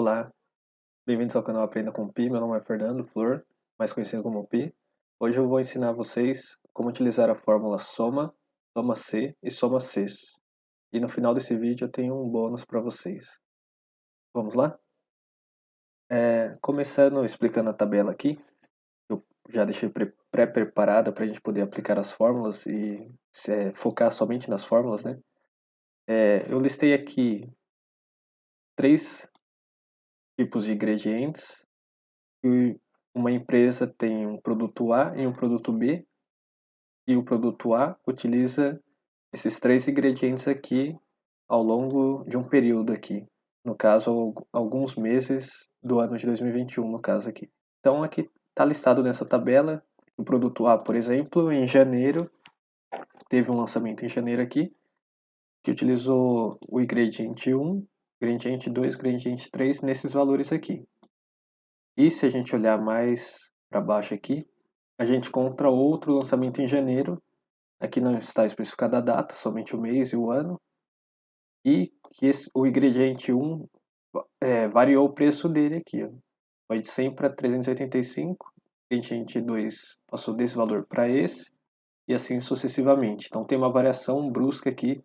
Olá, bem-vindos ao canal Aprenda com Pi. Meu nome é Fernando Flor, mais conhecido como Pi. Hoje eu vou ensinar vocês como utilizar a fórmula soma, soma-C e soma-Cs. E no final desse vídeo eu tenho um bônus para vocês. Vamos lá? Começando explicando a tabela aqui, eu já deixei pré-preparada para a gente poder aplicar as fórmulas e focar somente nas fórmulas, né? Eu listei aqui 3 tipos de ingredientes e uma empresa tem um produto A e um produto B, e o produto A utiliza esses 3 ingredientes aqui ao longo de um período aqui, no caso, alguns meses do ano de 2021, no caso aqui. Então, aqui está listado nessa tabela, o produto A, por exemplo, em janeiro, teve um lançamento em janeiro aqui, que utilizou o ingrediente 1, ingrediente 2, ingrediente 3 nesses valores aqui. E se a gente olhar mais para baixo aqui, a gente encontra outro lançamento em janeiro. Aqui não está especificada a data, somente o mês e o ano. E que o ingrediente 1 variou o preço dele aqui. Ó. Foi de 100 para 385. O ingrediente 2 passou desse valor para esse. E assim sucessivamente. Então tem uma variação brusca aqui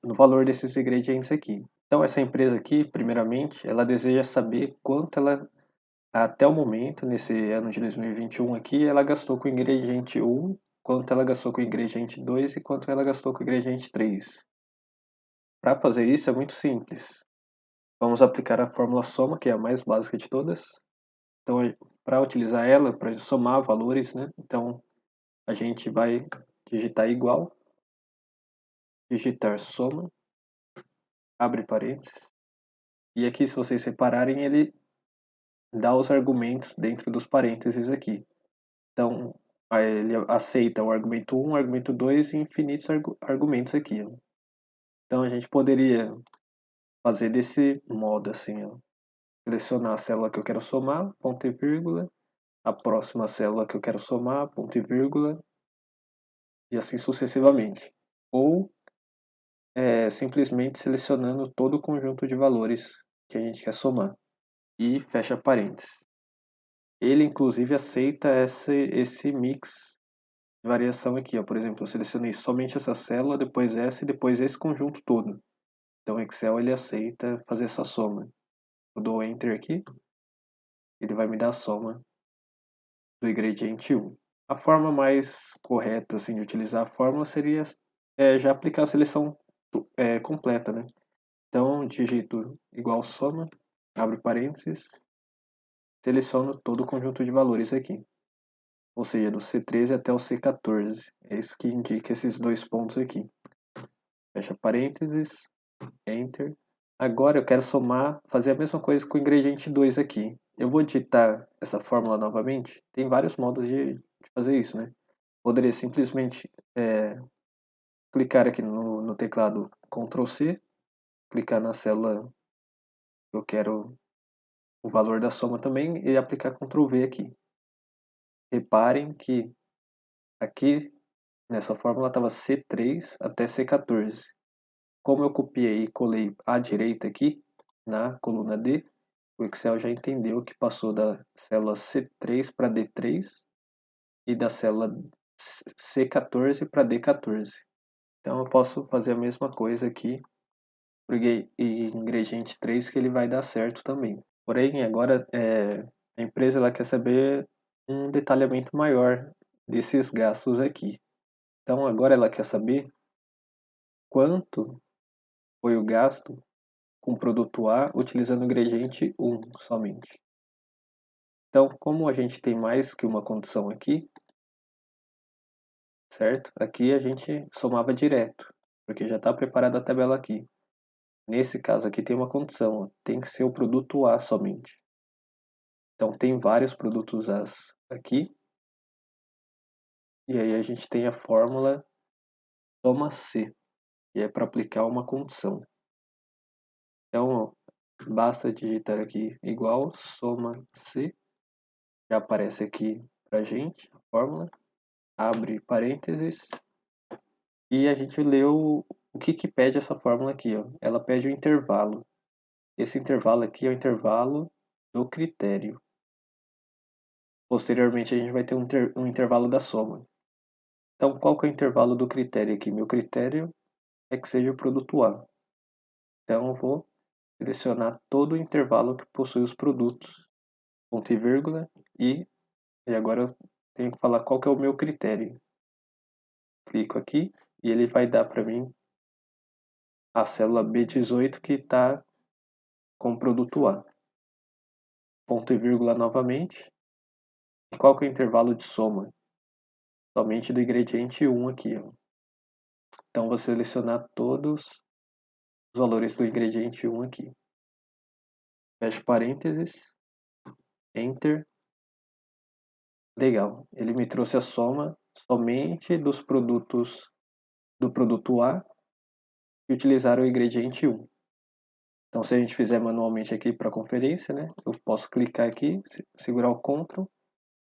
no valor desses ingredientes aqui. Então essa empresa aqui, primeiramente, ela deseja saber quanto ela, até o momento, nesse ano de 2021 aqui, ela gastou com o ingrediente 1, quanto ela gastou com o ingrediente 2 e quanto ela gastou com o ingrediente 3. Para fazer isso é muito simples. Vamos aplicar a fórmula soma, que é a mais básica de todas. Então, para utilizar ela, para somar valores, né? Então, a gente vai digitar igual, digitar soma, abre parênteses. E aqui, se vocês repararem, ele dá os argumentos dentro dos parênteses aqui. Então, ele aceita o argumento 1, o argumento 2 e infinitos argumentos aqui. Ó. Então, a gente poderia fazer desse modo assim, ó. Selecionar a célula que eu quero somar, ponto e vírgula, a próxima célula que eu quero somar, ponto e vírgula, e assim sucessivamente. Ou simplesmente selecionando todo o conjunto de valores que a gente quer somar. E fecha parênteses. Ele, inclusive, aceita esse mix de variação aqui. Ó. Por exemplo, eu selecionei somente essa célula, depois essa e depois esse conjunto todo. Então, o Excel ele aceita fazer essa soma. Eu dou Enter aqui, ele vai me dar a soma do ingrediente 1. A forma mais correta assim, de utilizar a fórmula seria já aplicar a seleção completa. Né? Então, digito igual soma, abre parênteses, seleciono todo o conjunto de valores aqui. Ou seja, do C13 até o C14. É isso que indica esses dois pontos aqui. Fecha parênteses, Enter. Agora eu quero somar, fazer a mesma coisa com o ingrediente 2 aqui. Eu vou digitar essa fórmula novamente. Tem vários modos de fazer isso, né? Poderia simplesmente clicar aqui no teclado Ctrl C, clicar na célula que eu quero o valor da soma também e aplicar Ctrl V aqui. Reparem que aqui nessa fórmula estava C3 até C14. Como eu copiei e colei à direita aqui, na coluna D, o Excel já entendeu que passou da célula C3 para D3 e da célula C14 para D14. Então eu posso fazer a mesma coisa aqui para o ingrediente 3 que ele vai dar certo também. Porém, agora a empresa ela quer saber um detalhamento maior desses gastos aqui. Então agora ela quer saber quanto foi o gasto com o produto A utilizando o ingrediente 1 somente. Então, como a gente tem mais que uma condição aqui, certo? Aqui a gente somava direto, porque já está preparada a tabela aqui. Nesse caso aqui tem uma condição, ó, tem que ser o produto A somente. Então tem vários produtos A aqui, e aí a gente tem a fórmula soma C, que é para aplicar uma condição. Então, ó, basta digitar aqui igual soma C, já aparece aqui para a gente a fórmula, abre parênteses, e a gente leu o que pede essa fórmula aqui. Ó. Ela pede o intervalo. esse intervalo aqui é o intervalo do critério. Posteriormente, a gente vai ter um intervalo da soma. Então, qual que é o intervalo do critério aqui? Meu critério é que seja o produto A. Então, eu vou selecionar todo o intervalo que possui os produtos, ponto e vírgula, e agora eu tenho que falar qual que é o meu critério. Clico aqui e ele vai dar para mim a célula B18 que está com o produto A. Ponto e vírgula novamente. E qual que é o intervalo de soma? Somente do ingrediente 1 aqui. Ó. Então, vou selecionar todos os valores do ingrediente 1 aqui. Fecho parênteses. Enter. Legal. Ele me trouxe a soma somente dos produtos do produto A que utilizaram o ingrediente 1. Então, se a gente fizer manualmente aqui para conferência, né, eu posso clicar aqui, segurar o Ctrl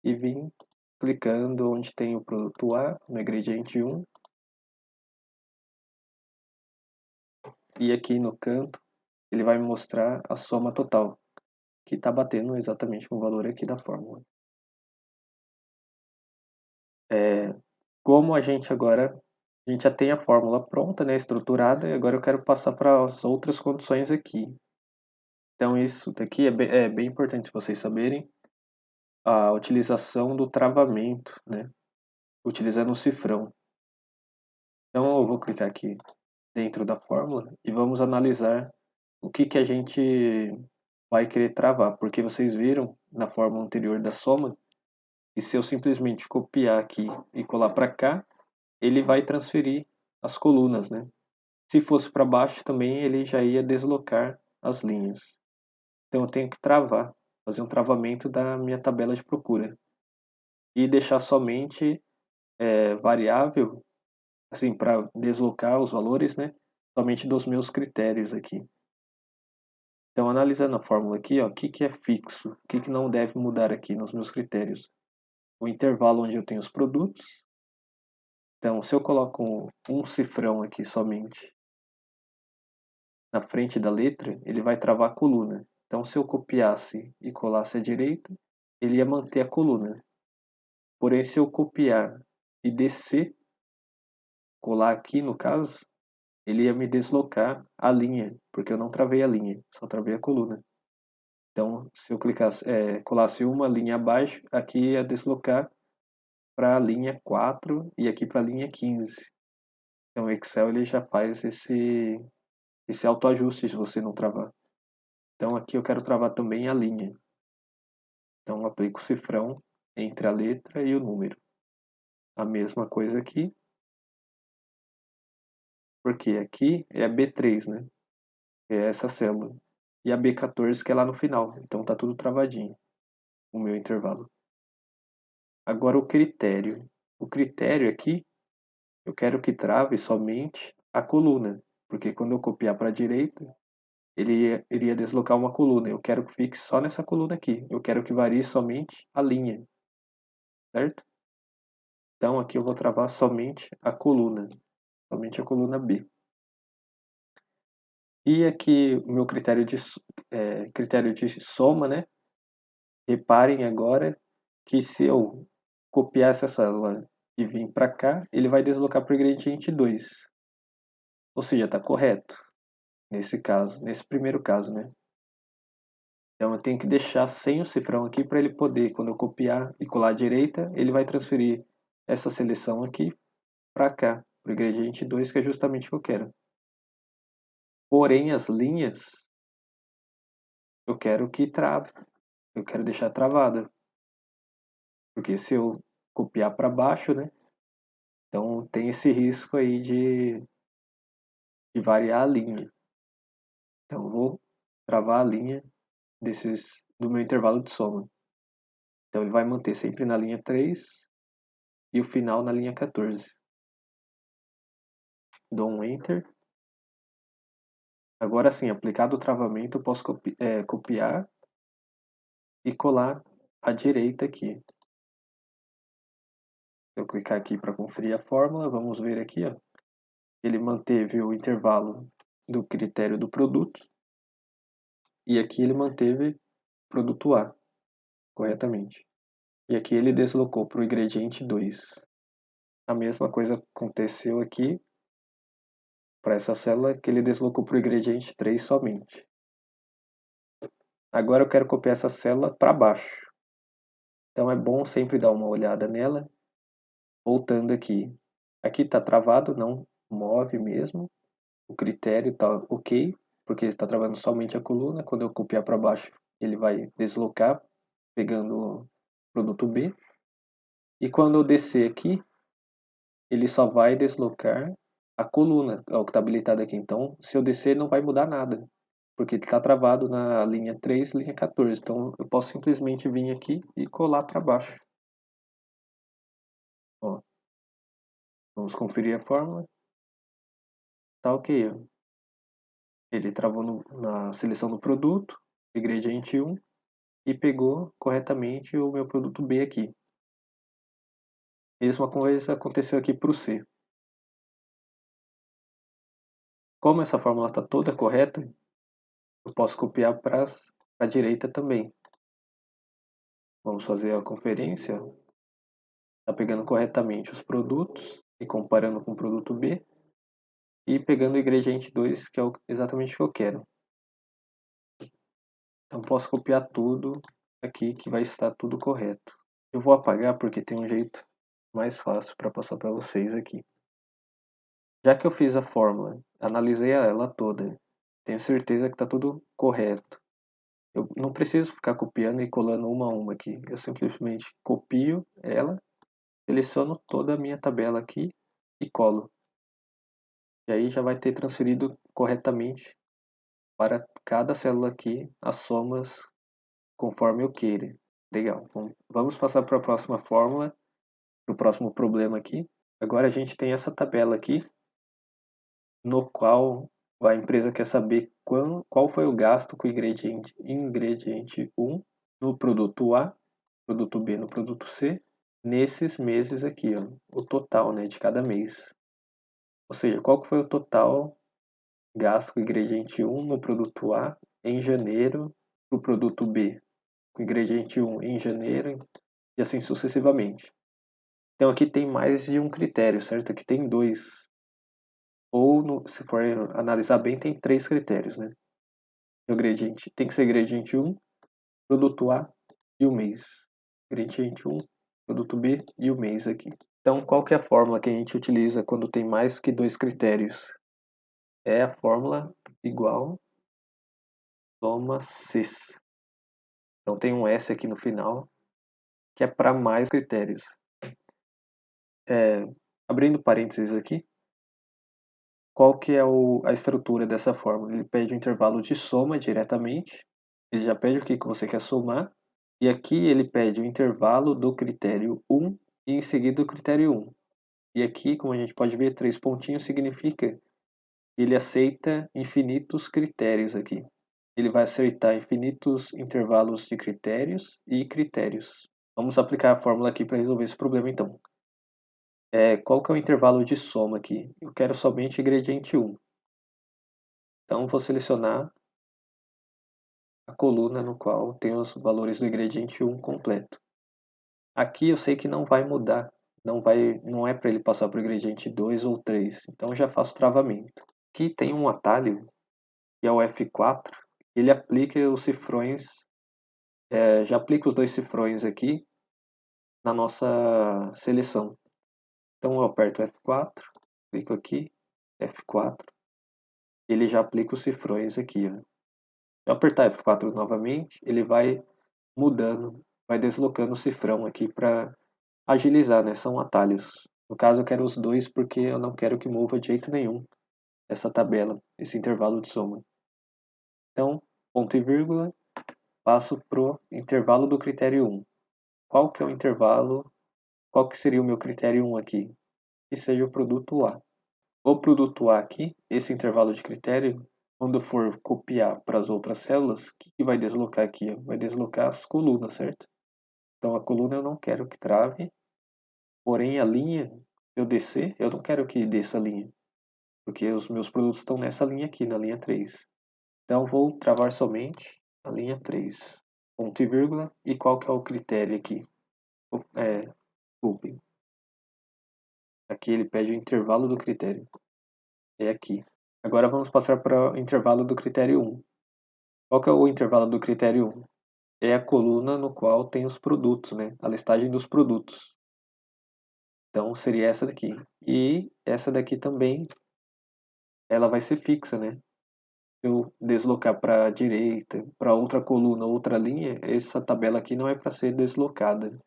e vir clicando onde tem o produto A, no ingrediente 1. E aqui no canto, ele vai me mostrar a soma total, que está batendo exatamente com o valor aqui da fórmula. Como a gente já tem a fórmula pronta, né, estruturada, e agora eu quero passar para as outras condições aqui. Então, isso daqui é bem importante vocês saberem, a utilização do travamento, né, utilizando o cifrão. Então, eu vou clicar aqui dentro da fórmula e vamos analisar o que a gente vai querer travar, porque vocês viram na fórmula anterior da soma, que se eu simplesmente copiar aqui e colar para cá, ele vai transferir as colunas, né? Se fosse para baixo também ele já ia deslocar as linhas. Então eu tenho que travar, fazer um travamento da minha tabela de procura e deixar somente variável, assim, para deslocar os valores, né? Somente dos meus critérios aqui. Então, analisando a fórmula aqui, ó, o que é fixo, o que não deve mudar aqui nos meus critérios? O intervalo onde eu tenho os produtos. Então, se eu coloco um cifrão aqui somente na frente da letra, ele vai travar a coluna. Então, se eu copiasse e colasse à direita, ele ia manter a coluna. Porém, se eu copiar e descer, colar aqui no caso, ele ia me deslocar a linha, porque eu não travei a linha, só travei a coluna. Então, se eu clicasse, colasse uma linha abaixo, aqui ia deslocar para a linha 4 e aqui para a linha 15. Então, o Excel ele já faz esse autoajuste se você não travar. Então, aqui eu quero travar também a linha. Então, eu aplico o cifrão entre a letra e o número. A mesma coisa aqui, porque aqui é a B3, né? É essa célula. E a B14 que é lá no final. Então, tá tudo travadinho, o meu intervalo. Agora, o critério. O critério aqui, eu quero que trave somente a coluna, porque quando eu copiar para a direita, ele iria deslocar uma coluna. Eu quero que fique só nessa coluna aqui. Eu quero que varie somente a linha, certo? Então aqui eu vou travar somente a coluna B. E aqui o meu critério de soma, né? Reparem agora que se eu copiar essa célula e vir para cá, ele vai deslocar para o ingrediente 2. Ou seja, está correto nesse caso, nesse primeiro caso, né? Então eu tenho que deixar sem o cifrão aqui para ele poder, quando eu copiar e colar à direita, ele vai transferir essa seleção aqui para cá, para o ingrediente 2, que é justamente o que eu quero. Porém, as linhas eu quero que trave, eu quero deixar travada, porque se eu copiar para baixo, né? Então tem esse risco aí de variar a linha. Então eu vou travar a linha do meu intervalo de soma. Então ele vai manter sempre na linha 3 e o final na linha 14. Dou um Enter. Agora sim, aplicado o travamento, eu posso copiar e colar à direita aqui. Se eu clicar aqui para conferir a fórmula, vamos ver aqui, ó. Ele manteve o intervalo do critério do produto. E aqui ele manteve produto A corretamente. E aqui ele deslocou para o ingrediente 2. A mesma coisa aconteceu aqui para essa célula, que ele deslocou para o ingrediente 3 somente. Agora eu quero copiar essa célula para baixo. Então é bom sempre dar uma olhada nela, voltando aqui. Aqui está travado, não move mesmo. O critério está ok, porque está travando somente a coluna. Quando eu copiar para baixo, ele vai deslocar, pegando o produto B. E quando eu descer aqui, ele só vai deslocar a coluna, é o que está habilitado aqui. Então, se eu descer, não vai mudar nada, porque ele está travado na linha 3, linha 14. Então, eu posso simplesmente vir aqui e colar para baixo. Ó, vamos conferir a fórmula. Tá ok. Ó. Ele travou na seleção do produto, ingrediente 1, e pegou corretamente o meu produto B aqui. Mesma coisa aconteceu aqui para o C. Como essa fórmula está toda correta, eu posso copiar para a direita também. Vamos fazer a conferência. Está pegando corretamente os produtos e comparando com o produto B. E pegando o ingrediente 2, que é exatamente o que eu quero. Então posso copiar tudo aqui que vai estar tudo correto. Eu vou apagar porque tem um jeito mais fácil para passar para vocês aqui. Já que eu fiz a fórmula, analisei ela toda, tenho certeza que está tudo correto. Eu não preciso ficar copiando e colando uma a uma aqui. Eu simplesmente copio ela, seleciono toda a minha tabela aqui e colo. E aí já vai ter transferido corretamente para cada célula aqui as somas conforme eu queira. Legal. Vamos passar para a próxima fórmula, para o próximo problema aqui. Agora a gente tem essa tabela aqui, no qual a empresa quer saber qual foi o gasto com o ingrediente 1 no produto A, produto B no produto C, nesses meses aqui, ó, o total, né, de cada mês. Ou seja, qual que foi o total gasto com o ingrediente 1 no produto A em janeiro para o produto B, com o ingrediente 1 em janeiro e assim sucessivamente. Então aqui tem mais de um critério, certo? Aqui tem dois. Ou, se for analisar bem, tem 3 critérios, né? O ingrediente tem que ser ingrediente 1, produto A e o mês. Ingrediente 1, produto B e o mês aqui. Então, qual que é a fórmula que a gente utiliza quando tem mais que 2 critérios? É a fórmula igual soma Cs. Então tem um S aqui no final, que é para mais critérios. Abrindo parênteses aqui, qual que é a estrutura dessa fórmula? Ele pede o intervalo de soma diretamente, ele já pede o que você quer somar, e aqui ele pede o intervalo do critério 1 e em seguida o critério 1. E aqui, como a gente pode ver, 3 pontinhos significa que ele aceita infinitos critérios aqui. Ele vai aceitar infinitos intervalos de critérios e critérios. Vamos aplicar a fórmula aqui para resolver esse problema então. Qual que é o intervalo de soma aqui? Eu quero somente ingrediente 1. Então vou selecionar a coluna no qual tem os valores do ingrediente 1 completo. Aqui eu sei que não vai mudar, não é para ele passar para o ingrediente 2 ou 3, então eu já faço travamento. Aqui tem um atalho, que é o F4, ele aplica os cifrões, já aplica os 2 cifrões aqui na nossa seleção. Então eu aperto F4, clico aqui, F4, ele já aplica os cifrões aqui. Ó. Se eu apertar F4 novamente, ele vai mudando, vai deslocando o cifrão aqui para agilizar, né? São atalhos. No caso eu quero os dois porque eu não quero que mova de jeito nenhum essa tabela, esse intervalo de soma. Então, ponto e vírgula, passo pro intervalo do critério 1. Qual que é o intervalo? Qual que seria o meu critério 1 aqui? Que seja o produto A. O produto A aqui, esse intervalo de critério, quando eu for copiar para as outras células, o que vai deslocar aqui? Vai deslocar as colunas, certo? Então a coluna eu não quero que trave, porém a linha, se eu descer, eu não quero que desça a linha, porque os meus produtos estão nessa linha aqui, na linha 3. Então vou travar somente a linha 3, ponto e vírgula, e qual que é o critério aqui? Desculpem, aqui ele pede o intervalo do critério, é aqui. Agora vamos passar para o intervalo do critério 1. Qual que é o intervalo do critério 1? É a coluna no qual tem os produtos, né? A listagem dos produtos. Então seria essa daqui. E essa daqui também, ela vai ser fixa, né? Se eu deslocar para a direita, para outra coluna, outra linha, essa tabela aqui não é para ser deslocada.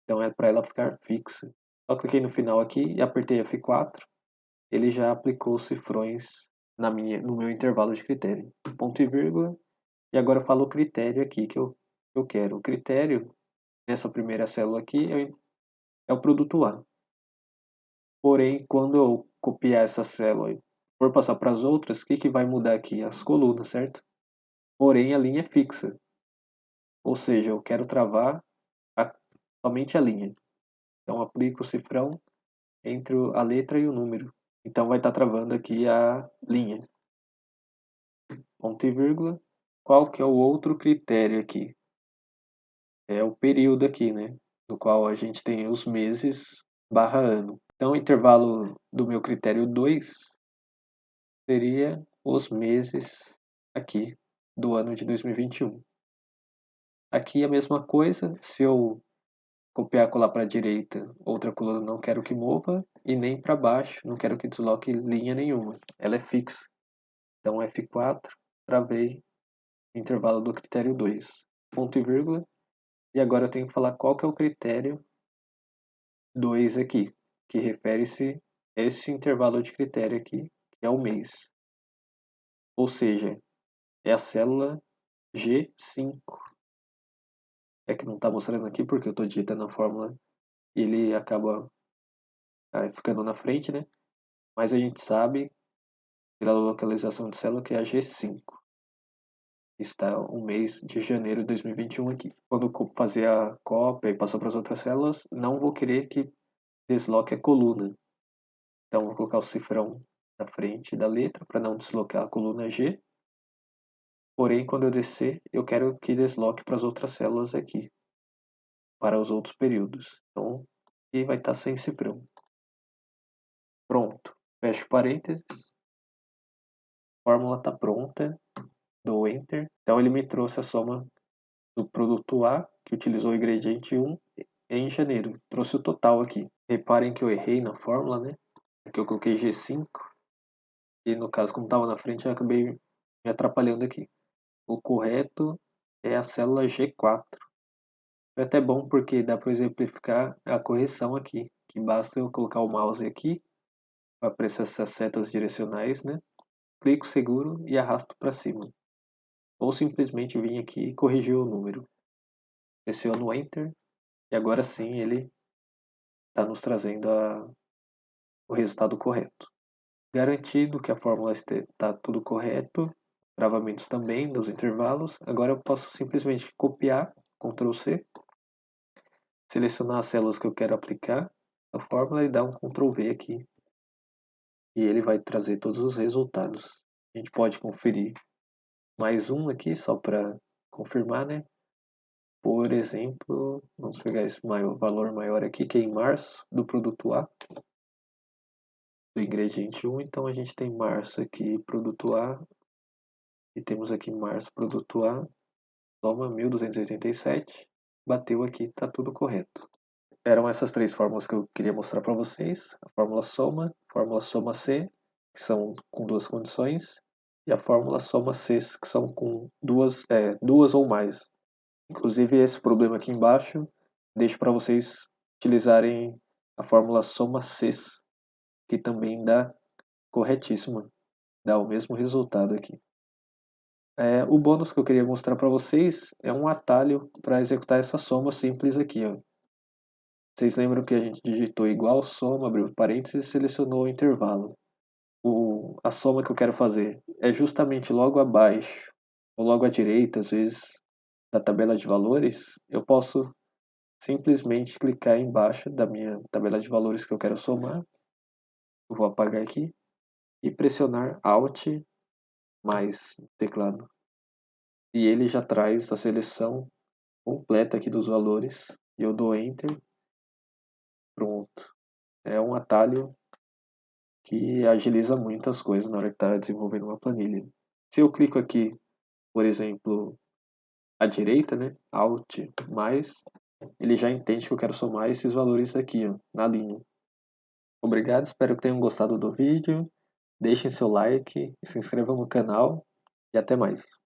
Então é para ela ficar fixa. Só cliquei no final aqui e apertei F4. Ele já aplicou os cifrões no meu intervalo de critério. Ponto e vírgula. E agora eu falo o critério aqui que eu quero. O critério, nessa primeira célula aqui, é o produto A. Porém, quando eu copiar essa célula e for passar para as outras, o que vai mudar aqui? As colunas, certo? Porém, a linha é fixa. Ou seja, eu quero travar somente a linha. Então, aplico o cifrão entre a letra e o número. Então, vai estar travando aqui a linha. Ponto e vírgula. Qual que é o outro critério aqui? É o período aqui, né? No qual a gente tem os meses barra ano. Então, o intervalo do meu critério 2 seria os meses aqui do ano de 2021. Aqui a mesma coisa, se eu copiar e colar para a direita, outra coluna não quero que mova, e nem para baixo, não quero que desloque linha nenhuma. Ela é fixa. Então F4, travei o intervalo do critério 2. Ponto e vírgula. E agora eu tenho que falar qual que é o critério 2 aqui, que refere-se a esse intervalo de critério aqui, que é o mês. Ou seja, é a célula G5. É que não está mostrando aqui porque eu estou digitando a fórmula e ele acaba ficando na frente, né? Mas a gente sabe, pela localização de célula, que é a G5. Está o mês de janeiro de 2021 aqui. Quando eu fazer a cópia e passar para as outras células, não vou querer que desloque a coluna. Então, vou colocar o cifrão na frente da letra para não deslocar a coluna G. Porém, quando eu descer, eu quero que desloque para as outras células aqui, para os outros períodos. Então, e vai estar sem cifrão. Pronto. Fecho parênteses. A fórmula está pronta. Dou Enter. Então, ele me trouxe a soma do produto A, que utilizou o ingrediente 1, em janeiro. Trouxe o total aqui. Reparem que eu errei na fórmula, né? Porque eu coloquei G5. E no caso, como estava na frente, eu acabei me atrapalhando aqui. O correto é a célula G4. É até bom porque dá para exemplificar a correção aqui. Que basta eu colocar o mouse aqui, para aparecer essas setas direcionais, né? Clico seguro e arrasto para cima. Ou simplesmente vir aqui e corrigir o número. Pressiono Enter e agora sim ele está nos trazendo o resultado correto. Garantido que a fórmula está tudo correto, travamentos também dos intervalos, agora eu posso simplesmente copiar, Ctrl C, selecionar as células que eu quero aplicar a fórmula e dar um Ctrl V aqui. E ele vai trazer todos os resultados. A gente pode conferir mais um aqui, só para confirmar, né? Por exemplo, vamos pegar esse valor maior aqui, que é em março, do produto A, do ingrediente 1. Então, a gente tem março aqui, produto A, e temos aqui março, produto A, soma 1287, bateu aqui, está tudo correto. Eram essas três fórmulas que eu queria mostrar para vocês. A fórmula soma C, que são com duas condições, e a fórmula soma C, que são com duas ou mais. Inclusive, esse problema aqui embaixo, deixo para vocês utilizarem a fórmula soma C, que também dá corretíssima, dá o mesmo resultado aqui. O bônus que eu queria mostrar para vocês é um atalho para executar essa soma simples aqui. Ó. Vocês lembram que a gente digitou igual soma, abriu parênteses e selecionou o intervalo. A soma que eu quero fazer é justamente logo abaixo, ou logo à direita, às vezes, da tabela de valores. Eu posso simplesmente clicar embaixo da minha tabela de valores que eu quero somar. Eu vou apagar aqui e pressionar Alt mais no teclado. e ele já traz a seleção completa aqui dos valores. E eu dou Enter, pronto. É um atalho que agiliza muitas coisas na hora que está desenvolvendo uma planilha. Se eu clico aqui, por exemplo, à direita, né, Alt mais, ele já entende que eu quero somar esses valores aqui, ó, na linha. Obrigado, espero que tenham gostado do vídeo. Deixem seu like, se inscrevam no canal e até mais.